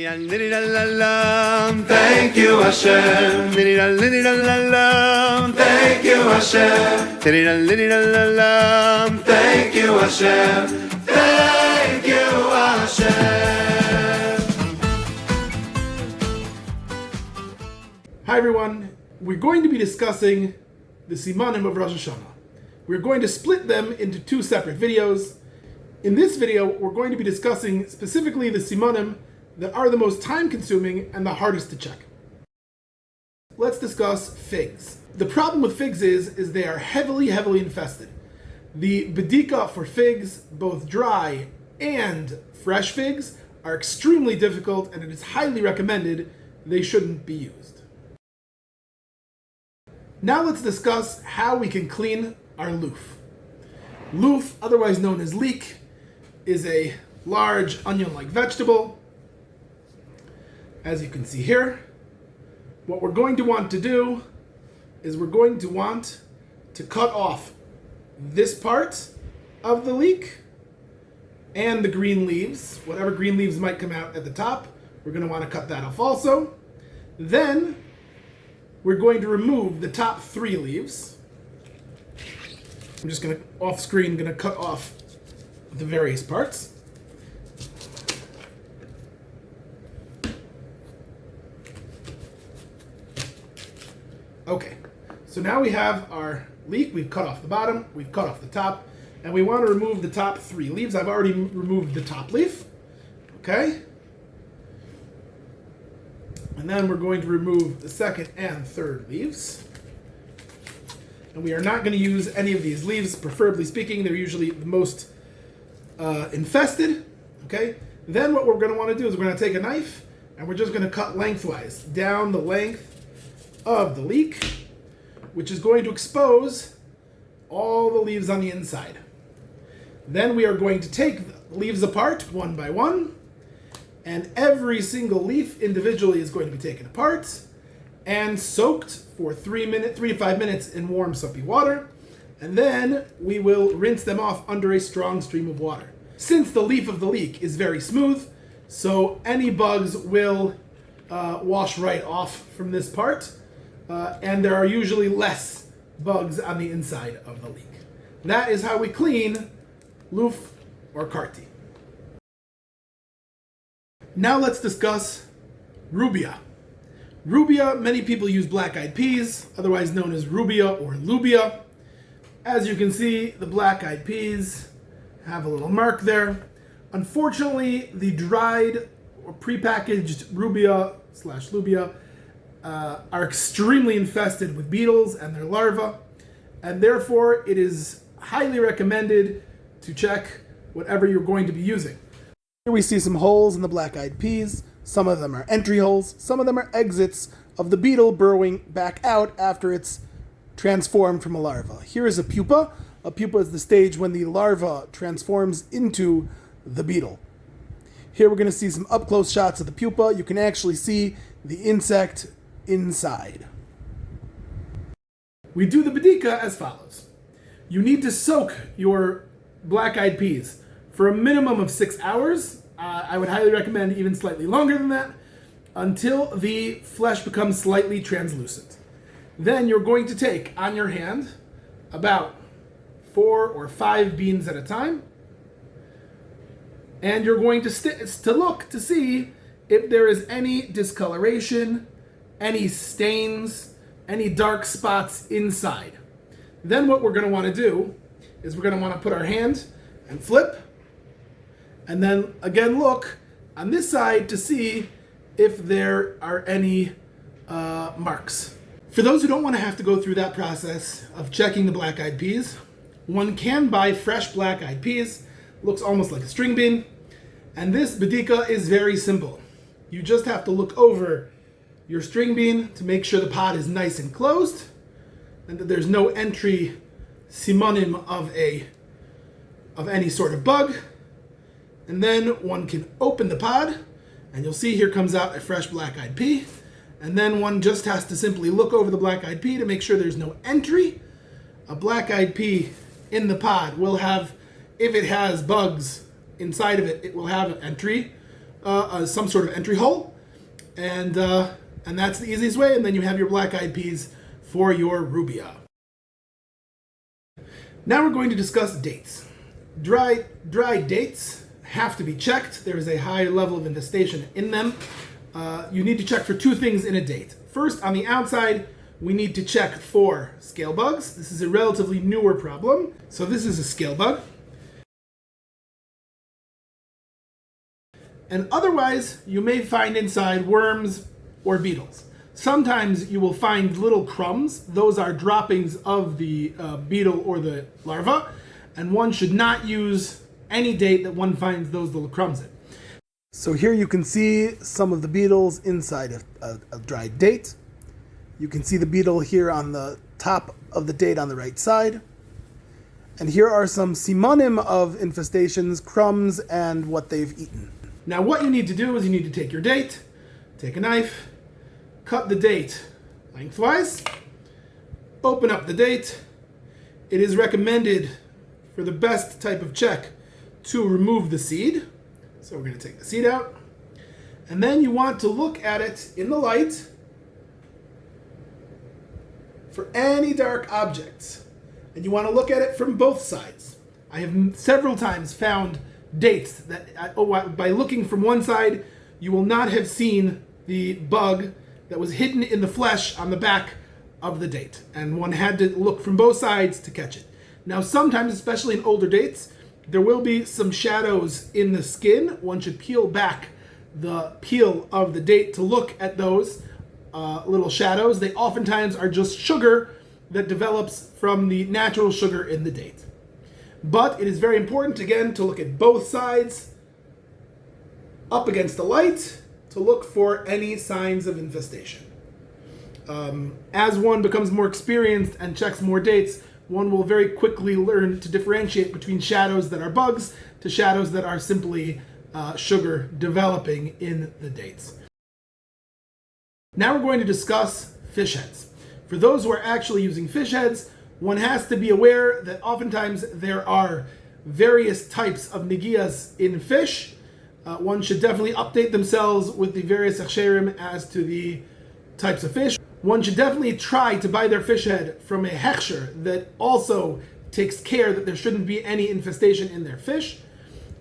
Thank you, Hashem. Thank you, Hashem. Thank you, Hashem. Thank you, Hashem. Hi everyone. We're going to be discussing the Simanim of Rosh Hashanah. We're going to split them into two separate videos. In this video, we're going to be discussing specifically the Simanim that are the most time-consuming and the hardest to check. Let's discuss figs. The problem with figs is they are heavily infested. The bedika for figs, both dry and fresh figs, are extremely difficult, and it is highly recommended they shouldn't be used. Now let's discuss how we can clean our loof. Loof, otherwise known as leek, is a large onion-like vegetable. As you can see here, what we're going to want to do is we're going to want to cut off this part of the leek and the green leaves. Whatever green leaves might come out at the top, we're going to want to cut that off also. Then we're going to remove the top 3 leaves. I'm just going to, off screen, going to cut off the various parts. Okay, so now we have our leek. We've cut off the bottom, we've cut off the top, and we want to remove the top 3 leaves. I've already removed the top leaf, okay? And then we're going to remove the second and third leaves. And we are not going to use any of these leaves, preferably speaking. They're usually the most infested, okay? Then what we're going to want to do is we're going to take a knife, and we're just going to cut lengthwise down the length of the leek, which is going to expose all the leaves on the inside. Then we are going to take the leaves apart one by one, and every single leaf individually is going to be taken apart and soaked for 3 to 5 minutes in warm soapy water, and then we will rinse them off under a strong stream of water. Since the leaf of the leek is very smooth, so any bugs will wash right off from this part. And there are usually less bugs on the inside of the leek. That is how we clean loof or karti. Now let's discuss rubia. Rubia, many people use black-eyed peas, otherwise known as rubia or lubia. As you can see, the black-eyed peas have a little mark there. Unfortunately, the dried or prepackaged rubia/lubia are extremely infested with beetles and their larvae, and therefore it is highly recommended to check whatever you're going to be using. Here we see some holes in the black-eyed peas. Some of them are entry holes, some of them are exits of the beetle burrowing back out after it's transformed from a larva. Here is a pupa. A pupa is the stage when the larva transforms into the beetle. Here we're going to see some up-close shots of the pupa. You can actually see the insect inside. We do the bedika as follows. You need to soak your black-eyed peas for a minimum of 6 hours. I would highly recommend even slightly longer than that, until the flesh becomes slightly translucent. Then you're going to take on your hand about 4 or 5 beans at a time, and you're going to look to see if there is any discoloration, any stains, any dark spots inside. Then what we're going to want to do is we're going to want to put our hand and flip, and then again look on this side to see if there are any marks. For those who don't want to have to go through that process of checking the black-eyed peas, one can buy fresh black-eyed peas. Looks almost like a string bean, and this bedika is very simple. You just have to look over your string bean to make sure the pod is nice and closed and that there's no entry simanim of any sort of bug. And then one can open the pod, and you'll see here comes out a fresh black-eyed pea. And then one just has to simply look over the black-eyed pea to make sure there's no entry. A black-eyed pea in the pod will have, if it has bugs inside of it, it will have an entry. some sort of entry hole, and that's the easiest way. And then you have your black-eyed peas for your rubia. Now we're going to discuss dates. Dry dates have to be checked. There is a high level of infestation in them. You need to check for two things in a date. First, on the outside, we need to check for scale bugs. This is a relatively newer problem. So this is a scale bug. And otherwise, you may find inside worms or beetles. Sometimes you will find little crumbs. Those are droppings of the beetle or the larva. And one should not use any date that one finds those little crumbs in. So here you can see some of the beetles inside a dried date. You can see the beetle here on the top of the date on the right side. And here are some simanim of infestations, crumbs, and what they've eaten. Now what you need to do is you need to take your date, take a knife, cut the date lengthwise, open up the date. It is recommended for the best type of check to remove the seed. So we're going to take the seed out. And then you want to look at it in the light for any dark objects. And you want to look at it from both sides. I have several times found dates that by looking from one side, you will not have seen the bug that was hidden in the flesh on the back of the date. And one had to look from both sides to catch it. Now sometimes, especially in older dates, there will be some shadows in the skin. One should peel back the peel of the date to look at those little shadows. They oftentimes are just sugar that develops from the natural sugar in the date. But it is very important, again, to look at both sides up against the light to look for any signs of infestation. As one becomes more experienced and checks more dates, one will very quickly learn to differentiate between shadows that are bugs to shadows that are simply sugar developing in the dates. Now we're going to discuss fish heads. For those who are actually using fish heads, one has to be aware that oftentimes there are various types of negias in fish. One should definitely update themselves with the various hechsherim as to the types of fish. One should definitely try to buy their fish head from a hechsher that also takes care that there shouldn't be any infestation in their fish.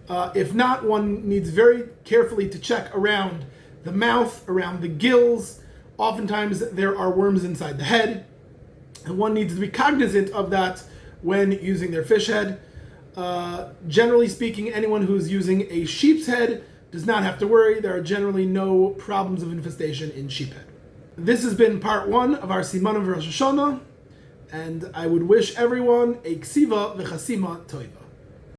If not, one needs very carefully to check around the mouth, around the gills. Oftentimes there are worms inside the head, and one needs to be cognizant of that when using their fish head. Generally speaking, anyone who's using a sheep's head does not have to worry. There are generally no problems of infestation in sheep head. This has been part 1 of our Simanim of Rosh Hashanah, and I would wish everyone a ksiva v'chasima toiva.